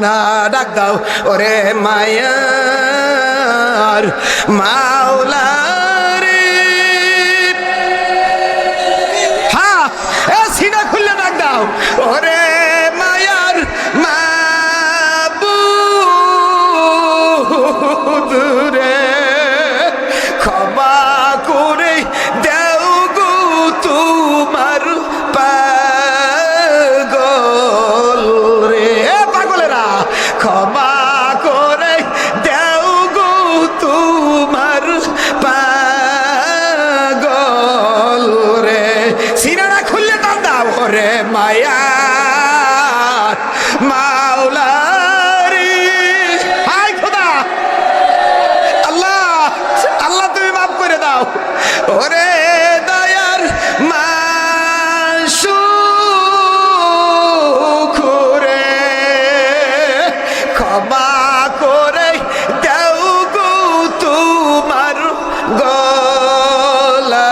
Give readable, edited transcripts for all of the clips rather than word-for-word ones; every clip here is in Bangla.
না। ডাক দাও ওরে মায়ার মাওলা রে। হ্যাঁ, এ সিনা খুললে ডাক দাও ওরে মায়ার মাবুদ রে, ক্ষমা করে দেও গো তোমার পাগল রে। পাগলেরা ক্ষমা করে দেও গো তোমার পাগল রে। সিনারা খুললে টান দাও ওরে মায়া মাওলা রে। হায় খোদা, আল্লাহ আল্লাহ তুমি মাফ করে দাও ওরে দয়ার মাসুক রে, ক্ষমা করে দেও গো তোমার গোলাম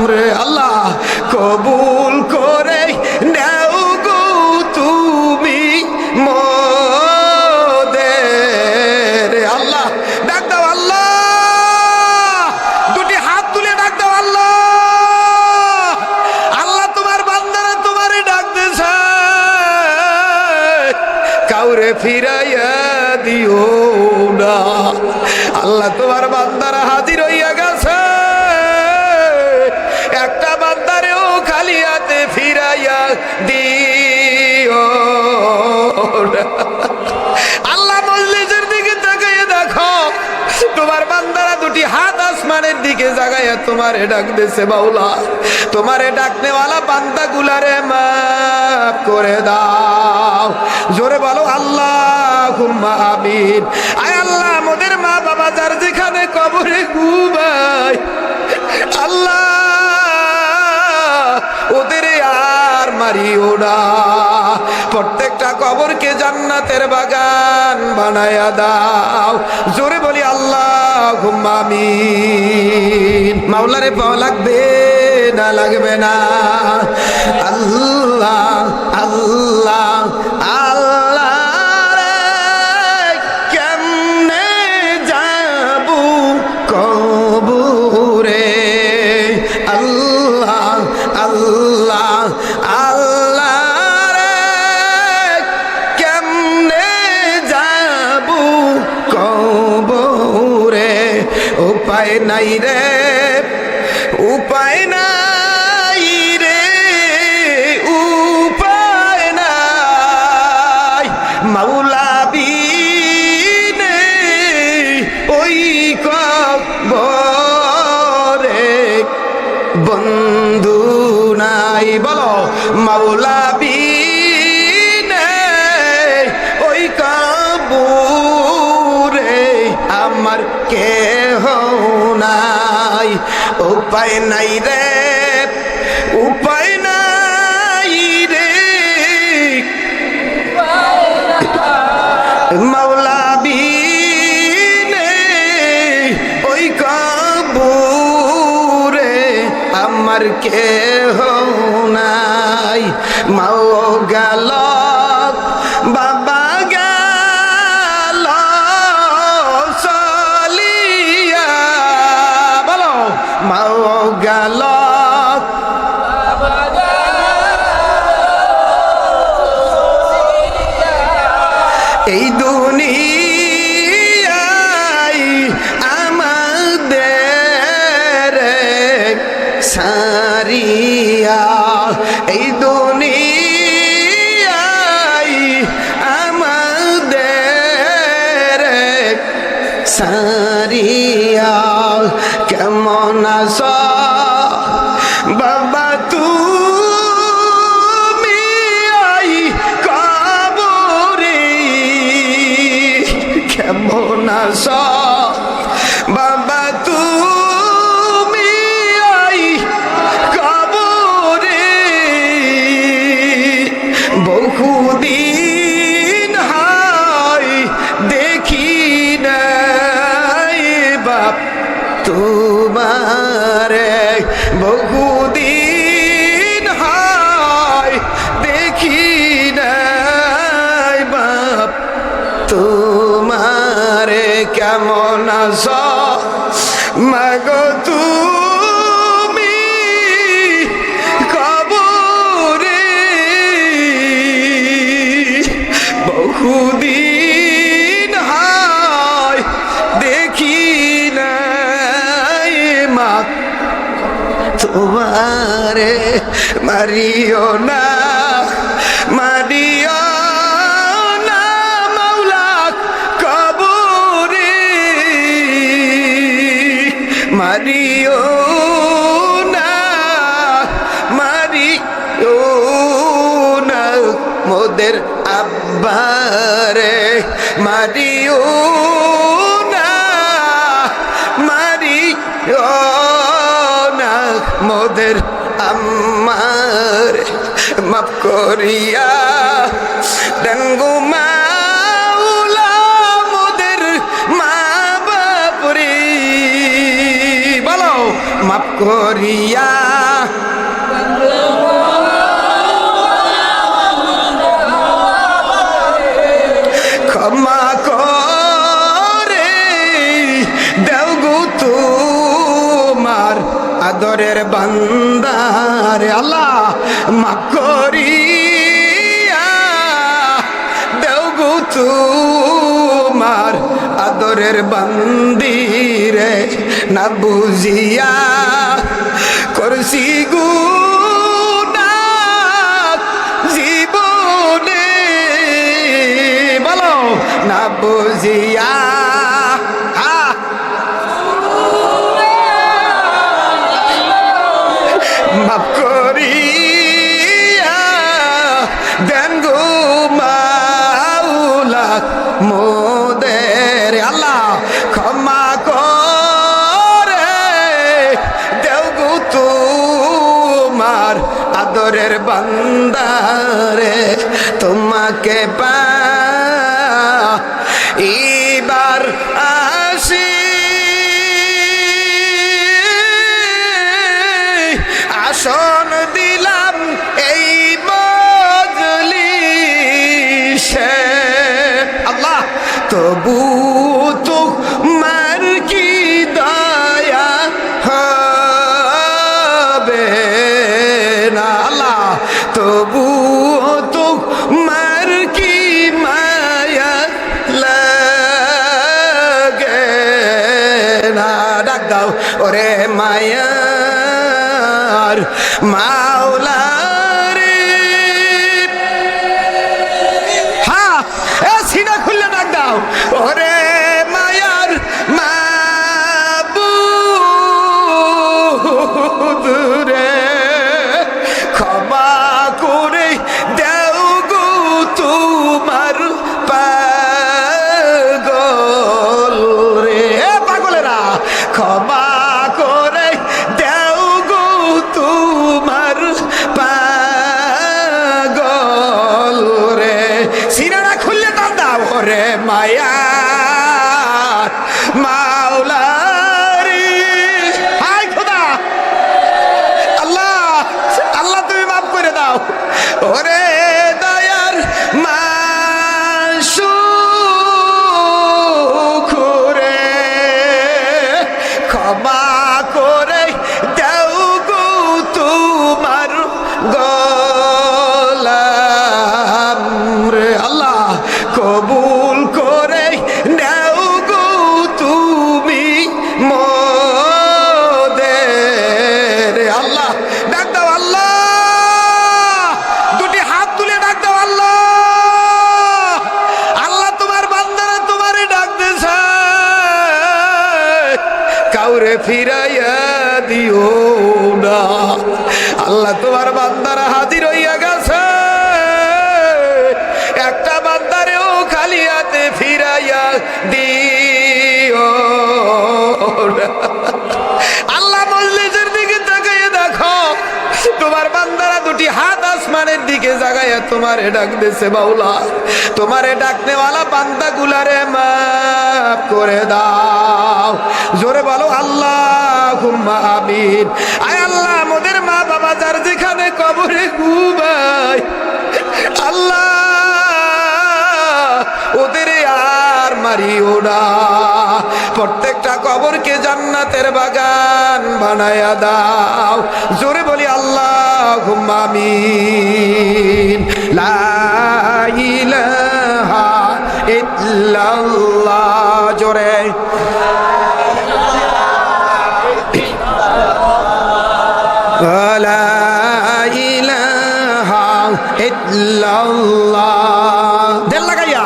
রে। আল্লাহ কবুল করে নেও গো তুমি মোদের। আল্লাহ ডাক দাও, আল্লাহ দুটি হাত তুলে ডাক দাও আল্লাহ। আল্লাহ তোমার বান্দারা তোমারে ডাকতেছে, কাউরে ফিরাইয়া দিও না। আল্লাহ তোমার বান্দারা হাজির হইয়া গেছে, একটা বান্দারেও খালি হাতে ফিরাইয়া দিও না। আল্লাহ মজলিসের দিকে তাকাইয়া দেখো, তোমার বান্দারা দুটি হাত আসমানের দিকে জাগাইয়া তোমারে ডাকতেছে। মাওলা তোমারে ডাকনেওয়ালা বান্দা গুলারে মাফ করে দাও। জোরে বলো আল্লাহুম্মা আমিন। আয় আল্লাহ মোদের মা বাবা যার যেখানে কবরে ঘুমায়, আল্লাহ ওদের আর মারিও না। প্রত্যেকটা কবরকে জান্নাতের বাগান বানায়া দাও। জোরে বলি আল্লাহুম্মা আমিন। মাওলারে পাওয়া লাগবে না লাগবে না? আল্লাহ আল্লাহ আল্লাহ রে, কেমনে যাবো কবরে? আল্লাহ আল্লাহ আল্লাহ রে, কেমনে যাবো কবরে? উপায় নাই রে, উপায় নাই রে, উপায় নাই। মাওলা বিনে ওই কবরে বন্ধু নাই। বলো মাওলা বিনে ওই কবরে আমার কেহ নাই। উপায় নাই রে, উপায় নাই রে, মাওলা বিনে ওই কবরে আমার কেহ নাই। মাও গেল বাবা গেল চলিয়া। বলো মাও গেল এই দুনিয়ায় আমাদের সারিয়া। এই দুনিয়ায় আমাদের সারিয়া। কেমন আছো বাবা তুমি? আই কবরে তোমারে কেমন আছো মাগো তুমি কবরে বহুদিন হয় দেখি নাই মা তোমারে মারিও না মারিও না মাওলা কবরে মারিও না মারিও না মোদের আব্বারে মারিও না মারিও না মোদের আম্মার মাফ করিয়া ডঙ্গু মাওলা মোদের মা বাপরে বলো মাফ করিয়া ক্ষমা করে দেও গো তোমার আদরের বান্দারে আল্লাহ মাফ করিয়া দেও গো তোমার আদরের বান্দিরে না বুঝিয়া করছি গুনাহ জীবনে বলো না বুঝিয়া মাফ করিয়া দেন গো মাওলা মোদের আল্লাহ ক্ষমা করে দেও গো তোমার আদরের বান্দারে তোমাকে পাইবার আসি আসন দিলাম এই মজলিসে আল্লাহ তবু তোমার কি দয়া হবে না আল্লাহ তবু তোমার কি মায়া লাগে না ডাক দাও ওরে মায়া মাওলা রে হ্যাঁ এ সিনা খুললে ডাক দাও ওরে মায়ার মাবুদ রে ক্ষমা করে দেও গো তোমার পাগল রে পাগলেরা ক্ষমা করে দেও গো তোমার পাগল রে সিনারা খুললে দাম দাও রে মায়া মাওলা রে হাই খোদা আল্লাহ আল্লাহ তুমি মাফ করে দাও ওরে দয়ার মাসুখ রে ক্ষমা করে দেও গো তোমার গোলাম রে আল্লাহ কবুল করে নেও গো তুমি মোদের আল্লাহ ডাক দাও আল্লাহ দুটি হাত তুলে ডাক দাও আল্লাহ আল্লাহ তোমার বান্দারা তোমারে ডাক দিছে কাউরে ফিরাইয়া দিও না আল্লাহ তোমার বান্দারা হাজির হইয়া গেছে একটা বান্দারেও খালি হাতে ফিরাইয়া দিও না আল্লাহ মজলিসের দিকে তাকাইয়া দেখো তোমার বান্দারা দুটি হাত আসমানের দিকে জাগাইয়া তোমারে ডাক দিছে মাওলা তোমারে ডাকনেওয়ালা বান্দা গুলারে মাফ করে দাও জোরে বলো আল্লাহুম্মা আমিন আয় আল্লাহ মোদের মা বাবা যার যেখানে কবরে ঘুমায় আল্লাহ ওদের মারিও না, প্রত্যেকটা কবরকে জান্নাতের বাগান বানায়া দাও। জোরে বলি আল্লাহুম্মা আমিন। লা ইলাহা ইল্লাল্লাহ, জোরে লা ইলাহা ইল্লাল্লাহ, দেল লাগাইয়া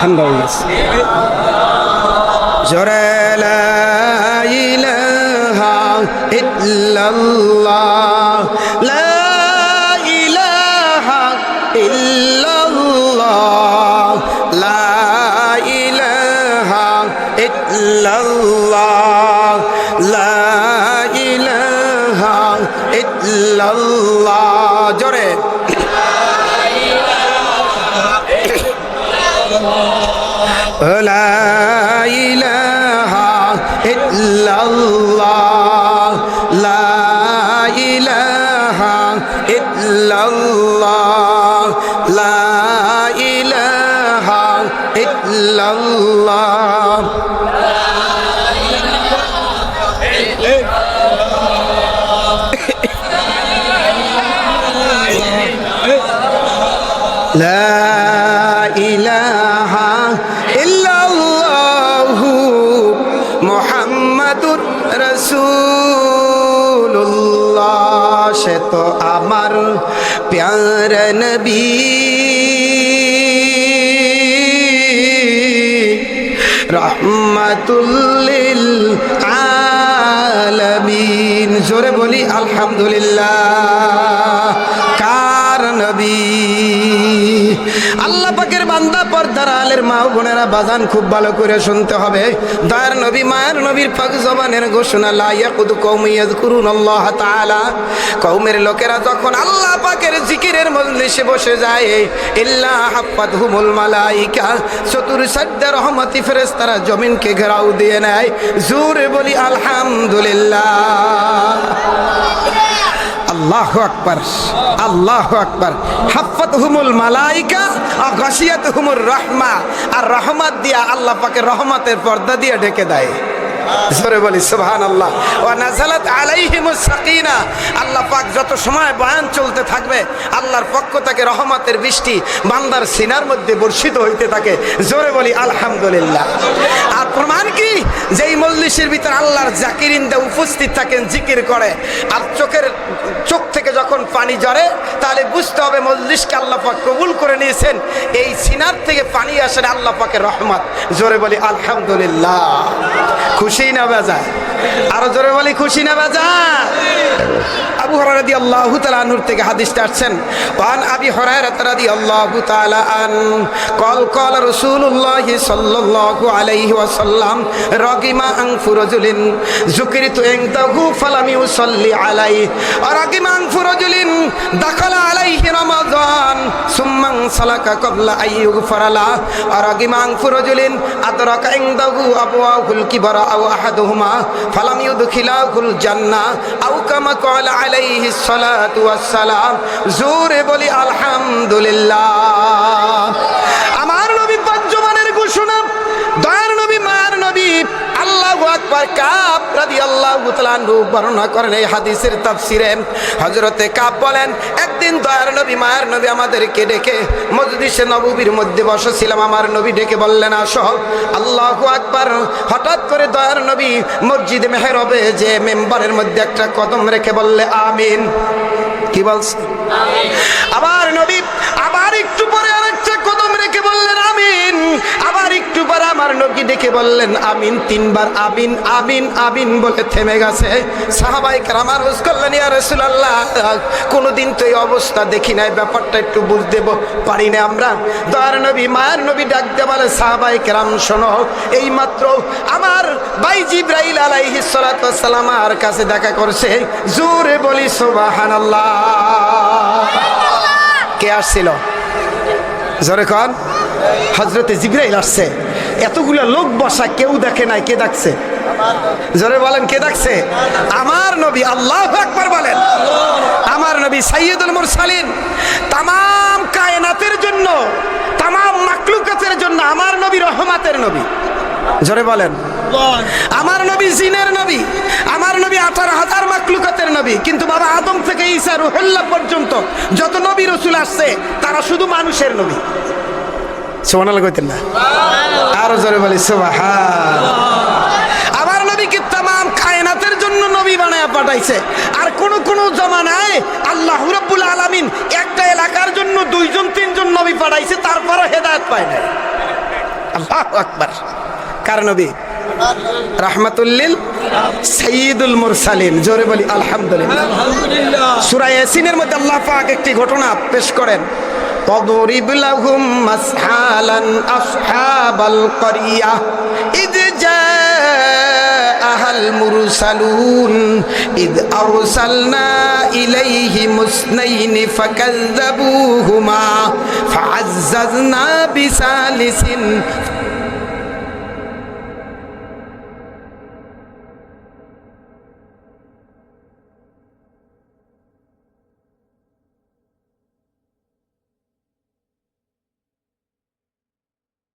ঠান্ডা হয়ে গেছে। জোরে লা ইলাহা ইল্লাল্লাহ, লা ইলাহা ইল্লাল্লাহ, লা ইলাহা ইল্লাল্লাহ, লা ইলাহা ইল্লাল্লাহ, জোরে লা ইলাহা ইল্লাল্লাহ, লা ইলাহা ইল্লাল্লাহ, লা ইলাহা ইল্লাল্লাহ, লা ইলাহা ইল্লাল্লাহু মুহাম্মাদুর রাসূলুল্লাহ। সে তো আমার প্যারা নবী, রাহমাতুল লিল আলামিন। জোরে বলি আলহামদুলিল্লাহ। কার নবী? আল্লাহ পাকের বান্দা, পর্দার আলের মা বোনেরা, বাজান খুব ভালো করে শুনতে হবে। দয়ার নবী, মায়ের নবীর পাক জবানের ঘোষণা, লা ইয়াকুদু কওমি ইয়াযকুরুনাল্লাহ তাআলা। কওমের লোকেরা যখন আল্লাহ পাকের জিকিরের মজলিসে বসে যায়, ইল্লা হাফাতহুমুল মালাইকা, চতুর্দিকে রহমতি ফেরেশতারা জমিনকে ঘেরাও দিয়ে নেয়। জোরে বলি আলহামদুলিল্লাহ। আল্লাহু আকবার, আল্লাহু আকবার। হাফাতহুমুল মালাইকা আর গাশিয়াতহুমুর রাহমা, আর রহমত দিয়া আল্লাহ পাকের রহমতের পর্দা দিয়ে ঢেকে দেয়। জোরে বলি সুবহানাল্লাহ। ওয়া নাযালাত আলাইহিমুস সাকিনা, আল্লাহ পাক যত সময় বয়ান চলতে থাকবে, আল্লাহর পক্ষ থেকে রহমতের বৃষ্টি বান্দার সিনার মধ্যে বর্ষিত হইতে থাকে। জোরে বলি আলহামদুলিল্লাহ। আর প্রমাণ কি? যেই মজলিসের ভিতর আল্লাহর জাকিরিনরা উপস্থিত থাকেন, জিকির করে, আর চোখ থেকে যখন পানি ঝরে, তাহলে বুঝতে হবে মজলিসকে আল্লাহ পাক কবুল করে নিয়েছেন। এই সিনার থেকে পানি আসে আল্লাহ পাকের রহমত। জোরে বলি আলহামদুলিল্লাহ। খুশি না বেজার? আরো জোরে বলি খুশি না বেজার? আবু হুরায়রা রাদিয়াল্লাহু তাআলা আনহু থেকে হাদিসটা আসছেন। ওয়ান আবি হুরায়রা রাদিয়াল্লাহু তাআলা আন ক্বাল রাসূলুল্লাহ সাল্লাল্লাহু আলাইহি ওয়াসাল্লাম, রাগিমা আনফু রাজুলিন যুকিরতু ইনদাহু ফালাম ইউসাল্লি আলাইহি, রাগিমা আনফু রাজুলিন দাখালা আলাইহি রমাদান সুম্মা সালাকা ক্বাবলা আইয়ুগফারা লা, রাগিমা আনফু রাজুলিন আদরাকা ইনদাহু আবওয়াহুল কিবরা আও আহাদুহুমা ফালাম ইউদখিলাহুল জান্নাহ আও কামা ক্বালা আলাইহিস সালাতু ওয়াস সালাম। জোরে বলি আলহামদুলিল্লাহ। আমার নবী পাক জবানের ঘোষণা, দয়ার নবী, মায়ের নবী, আল্লাহু আকবার। কাব রাদিয়াল্লাহু তাআলা আনহু বর্ণনা করেন এই হাদিসের তাফসিরে। হযরতে কাব বলেন, একদিন দয়ার নবী, মায়ের নবী আমাদেরকে ডেকে মজলিসে নববীর মধ্যে বসেছিলাম। আমার নবী ডেকে বললেন, আসো। আল্লাহু আকবার। হঠাৎ করে দয়ার নবী মসজিদে মেহরাবে যে মেম্বারের মধ্যে একটা কদম রেখে বললে আমিন। কি বলছে? আমিন। আবার নবী আবার একটু পরে আরেকটা কদম রেখে বললেন আমিন। আবার একটু পরে আমার নবী ডেকে বললেন আমিন। তিনবার আমিন আমিন আমিন বলে থেমে গেছে। সাহাবায়ে কেরাম আরজ করলেন, ইয়া রাসূলুল্লাহ, কোনদিন তো এই অবস্থা দেখি নাই, ব্যাপারটা একটু বুঝতে পারি না আমরা। দয়ার নবী, মায়ের নবী ডাক দিয়ে বলে, সাহাবায়ে কেরাম শোনো, এই মাত্র আমার ভাই জিবরাইল আলাইহিস সালাতু ওয়াস সালাম আমার কাছে দেখা করছে। জোরে বলি সুবহানাল্লাহ। কে আসছিল? জোরে কোন? হযরতে জিবরাইল আসছে। এতগুলা লোক বসা, কেউ দেখে নাই। কে ডাকছে? জোরে বলেন, কে ডাকছে? আমার নবী। আল্লাহু আকবার বলেন। আমার নবী সাইয়্যিদুল মুরসালিন, তামাম কায়নাতের জন্য, তামাম মাখলুকাতের জন্য আমার নবী রহমাতের নবী। জোরে বলেন, আমার নবী জিনের নবী, আমার নবী 18,000 মাখলুকাতের নবী। কিন্তু বাবা আদম থেকে ঈসা রুহুল্লাহ পর্যন্ত যত নবী রাসূল আসছে তারা শুধু মানুষের নবী। সুবহানাল্লাহ কইতেন না? আরো জোরে বলি সুবহানাল্লাহ। আমার নবীকে তামাম কায়নাতের জন্য নবী বানায়া পাঠাইছে। আর কোন কোন জমানায় আল্লাহ রাব্বুল আলামিন একটা এলাকার জন্য 2জন 3জন নবী পাঠাইছে, তারপরও হেদায়েত পায় না। আল্লাহু আকবার। কার নবী? রাহমাতুল্লিল সাইয়্যিদুল মুরসালিন। জোরে বলি আলহামদুলিল্লাহ। সূরা ইয়াসিনের মধ্যে আল্লাহ পাক একটি ঘটনা পেশ করেন, وَضْرِبْ لَهُمْ مَثَلًا أَصْحَابَ الْقَرْيَةِ إِذْ جَاءَهَا الْمُرْسَلُونَ إِذْ أَرْسَلْنَا إِلَيْهِمُ اثْنَيْنِ فَكَذَّبُوهُمَا فَعَزَّزْنَا بِثَالِثٍ